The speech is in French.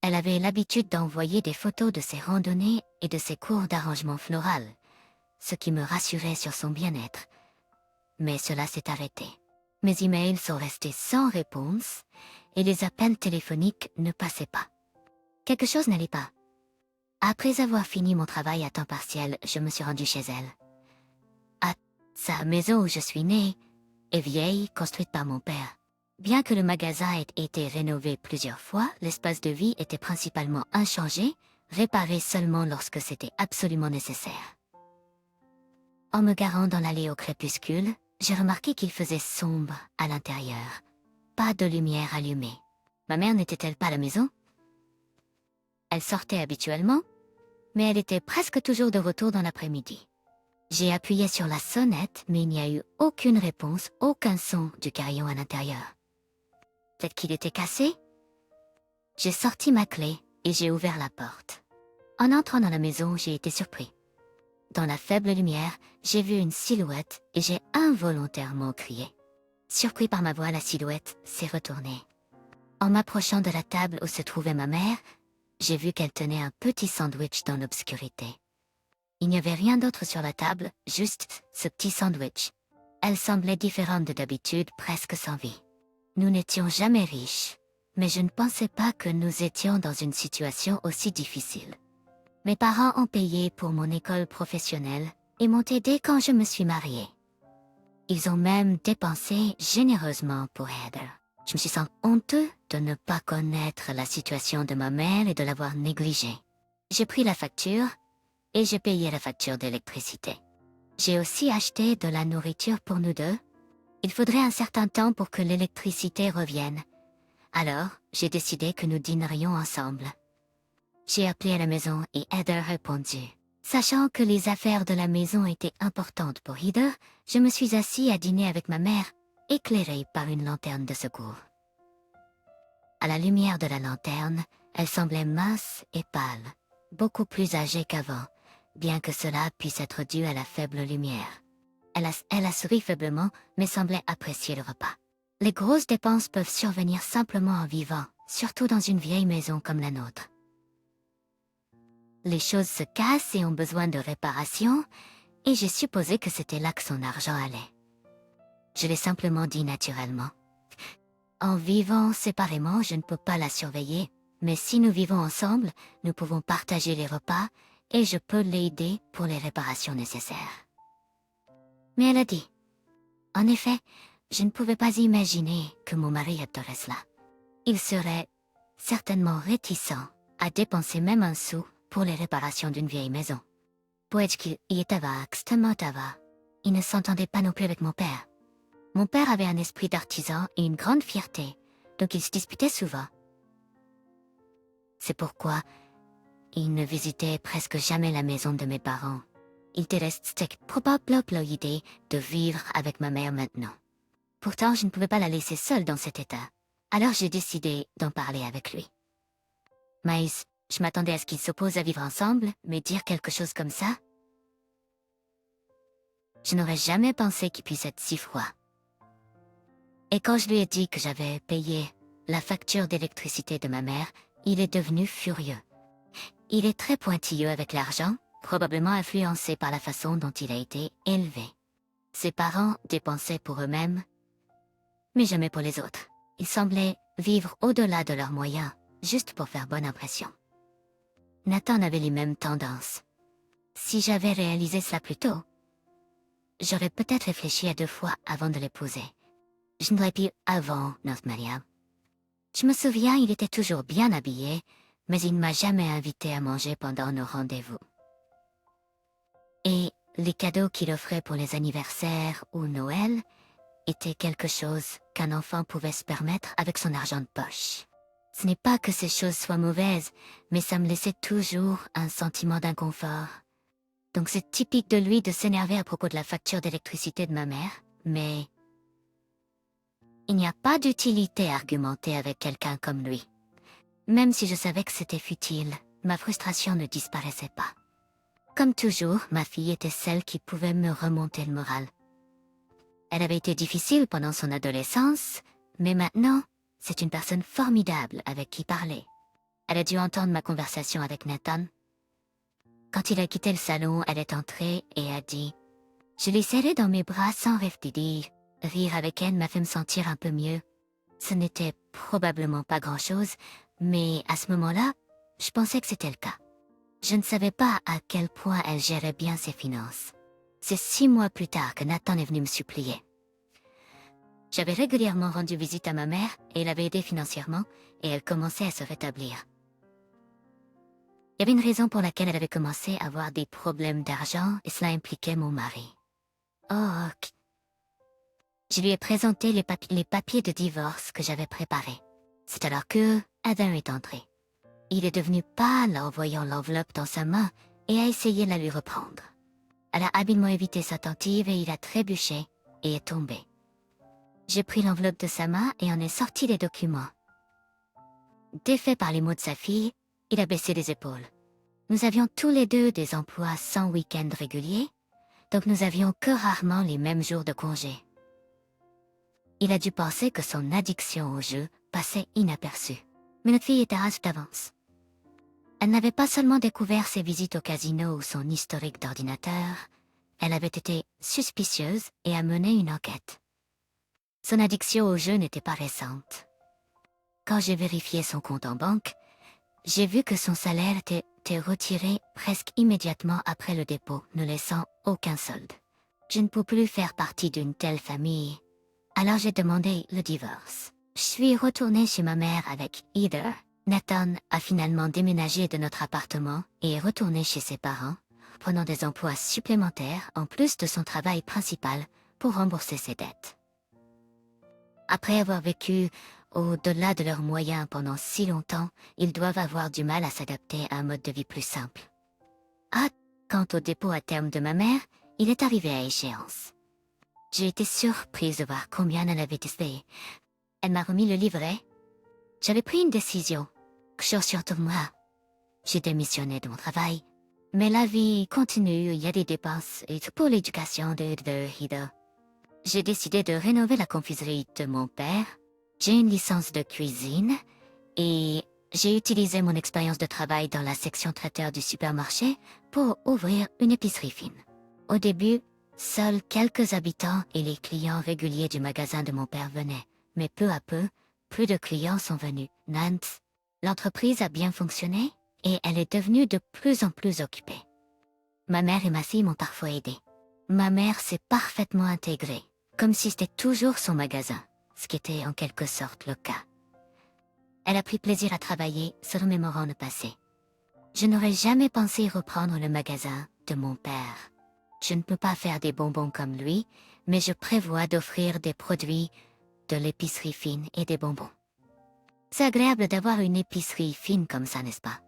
Elle avait l'habitude d'envoyer des photos de ses randonnées et de ses cours d'arrangement floral, ce qui me rassurait sur son bien-être. Mais cela s'est arrêté. Mes emails sont restés sans réponse et les appels téléphoniques ne passaient pas. Quelque chose n'allait pas. Après avoir fini mon travail à temps partiel, je me suis rendue chez elle. Sa maison où je suis née est vieille, construite par mon père. Bien que le magasin ait été rénové plusieurs fois, l'espace de vie était principalement inchangé, réparé seulement lorsque c'était absolument nécessaire. En me garant dans l'allée au crépuscule, j'ai remarqué qu'il faisait sombre à l'intérieur. Pas de lumière allumée. Ma mère n'était-elle pas à la maison? Elle sortait habituellement, mais elle était presque toujours de retour dans l'après-midi. J'ai appuyé sur la sonnette, mais il n'y a eu aucune réponse, aucun son du carillon à l'intérieur. Peut-être qu'il était cassé? J'ai sorti ma clé et j'ai ouvert la porte. En entrant dans la maison, j'ai été surpris. Dans la faible lumière, j'ai vu une silhouette et j'ai involontairement crié. Surpris par ma voix, la silhouette s'est retournée. En m'approchant de la table où se trouvait ma mère, j'ai vu qu'elle tenait un petit sandwich dans l'obscurité. Il n'y avait rien d'autre sur la table, juste ce petit sandwich. Elle semblait différente de d'habitude, presque sans vie. Nous n'étions jamais riches, mais je ne pensais pas que nous étions dans une situation aussi difficile. Mes parents ont payé pour mon école professionnelle et m'ont aidé quand je me suis mariée. Ils ont même dépensé généreusement pour Heather. Je me suis senti honteux de ne pas connaître la situation de ma mère et de l'avoir négligée. J'ai pris la facture et j'ai payé la facture d'électricité. J'ai aussi acheté de la nourriture pour nous deux. Il faudrait un certain temps pour que l'électricité revienne. Alors, j'ai décidé que nous dînerions ensemble. J'ai appelé à la maison et Heather a répondu. Sachant que les affaires de la maison étaient importantes pour Heather, je me suis assis à dîner avec ma mère, éclairée par une lanterne de secours. À la lumière de la lanterne, elle semblait mince et pâle, beaucoup plus âgée qu'avant, bien que cela puisse être dû à la faible lumière. Elle a souri faiblement, mais semblait apprécier le repas. Les grosses dépenses peuvent survenir simplement en vivant, surtout dans une vieille maison comme la nôtre. Les choses se cassent et ont besoin de réparation, et j'ai supposé que c'était là que son argent allait. Je l'ai simplement dit naturellement. En vivant séparément, je ne peux pas la surveiller, mais si nous vivons ensemble, nous pouvons partager les repas, et je peux l'aider pour les réparations nécessaires. Mais elle a dit. En effet, je ne pouvais pas imaginer que mon mari adorait cela. Il serait certainement réticent à dépenser même un sou pour les réparations d'une vieille maison. Il ne s'entendait pas non plus avec mon père. Mon père avait un esprit d'artisan et une grande fierté, donc ils se disputaient souvent. C'est pourquoi il ne visitait presque jamais la maison de mes parents. Il était probablement l'idée de vivre avec ma mère maintenant. Pourtant, je ne pouvais pas la laisser seule dans cet état. Alors j'ai décidé d'en parler avec lui. Maïs, je m'attendais à ce qu'ils s'opposent à vivre ensemble, mais dire quelque chose comme ça? Je n'aurais jamais pensé qu'il puisse être si froid. Et quand je lui ai dit que j'avais payé la facture d'électricité de ma mère, il est devenu furieux. Il est très pointilleux avec l'argent, probablement influencé par la façon dont il a été élevé. Ses parents dépensaient pour eux-mêmes, mais jamais pour les autres. Ils semblaient vivre au-delà de leurs moyens, juste pour faire bonne impression. Nathan avait les mêmes tendances. Si j'avais réalisé cela plus tôt, j'aurais peut-être réfléchi à 2 fois avant de l'épouser. Je n'aurais pu avant notre mariage. Je me souviens, il était toujours bien habillé, mais il ne m'a jamais invité à manger pendant nos rendez-vous. Et les cadeaux qu'il offrait pour les anniversaires ou Noël étaient quelque chose qu'un enfant pouvait se permettre avec son argent de poche. Ce n'est pas que ces choses soient mauvaises, mais ça me laissait toujours un sentiment d'inconfort. Donc c'est typique de lui de s'énerver à propos de la facture d'électricité de ma mère, mais il n'y a pas d'utilité à argumenter avec quelqu'un comme lui. Même si je savais que c'était futile, ma frustration ne disparaissait pas. Comme toujours, ma fille était celle qui pouvait me remonter le moral. Elle avait été difficile pendant son adolescence, mais maintenant, c'est une personne formidable avec qui parler. Elle a dû entendre ma conversation avec Nathan. Quand il a quitté le salon, elle est entrée et a dit « Je l'ai serré dans mes bras sans réfléchir. Rire avec elle m'a fait me sentir un peu mieux. Ce n'était probablement pas grand-chose, mais à ce moment-là, je pensais que c'était le cas. Je ne savais pas à quel point elle gérait bien ses finances. C'est 6 mois plus tard que Nathan est venu me supplier. J'avais régulièrement rendu visite à ma mère et l'avais aidée financièrement, et elle commençait à se rétablir. Il y avait une raison pour laquelle elle avait commencé à avoir des problèmes d'argent, et cela impliquait mon mari. Oh, je lui ai présenté les papiers de divorce que j'avais préparés. C'est alors que Adam est entré. Il est devenu pâle en voyant l'enveloppe dans sa main et a essayé de la lui reprendre. Elle a habilement évité sa tentative et il a trébuché et est tombé. J'ai pris l'enveloppe de sa main et en ai sorti les documents. Défait par les mots de sa fille, il a baissé les épaules. Nous avions tous les deux des emplois sans week-end régulier, donc nous avions que rarement les mêmes jours de congé. Il a dû penser que son addiction au jeu passait inaperçue. Mais notre fille était âge d'avance. Elle n'avait pas seulement découvert ses visites au casino ou son historique d'ordinateur, elle avait été suspicieuse et a mené une enquête. Son addiction au jeu n'était pas récente. Quand j'ai vérifié son compte en banque, j'ai vu que son salaire était retiré presque immédiatement après le dépôt, ne laissant aucun solde. Je ne peux plus faire partie d'une telle famille. Alors j'ai demandé le divorce. Je suis retournée chez ma mère avec Heather. Nathan a finalement déménagé de notre appartement et est retourné chez ses parents, prenant des emplois supplémentaires en plus de son travail principal pour rembourser ses dettes. Après avoir vécu au-delà de leurs moyens pendant si longtemps, ils doivent avoir du mal à s'adapter à un mode de vie plus simple. Ah, quant au dépôt à terme de ma mère, il est arrivé à échéance. J'ai été surprise de voir combien elle avait testé. Elle m'a remis le livret. J'avais pris une décision. Chose sur moi. J'ai démissionné de mon travail. Mais la vie continue, il y a des dépenses et tout pour l'éducation de Heather. J'ai décidé de rénover la confiserie de mon père. J'ai une licence de cuisine et j'ai utilisé mon expérience de travail dans la section traiteur du supermarché pour ouvrir une épicerie fine. Au début, seuls quelques habitants et les clients réguliers du magasin de mon père venaient, mais peu à peu, plus de clients sont venus. Nantes, l'entreprise a bien fonctionné et elle est devenue de plus en plus occupée. Ma mère et ma fille m'ont parfois aidée. Ma mère s'est parfaitement intégrée, comme si c'était toujours son magasin, ce qui était en quelque sorte le cas. Elle a pris plaisir à travailler, se remémorant le passé. Je n'aurais jamais pensé reprendre le magasin de mon père. Je ne peux pas faire des bonbons comme lui, mais je prévois d'offrir des produits de l'épicerie fine et des bonbons. C'est agréable d'avoir une épicerie fine comme ça, n'est-ce pas?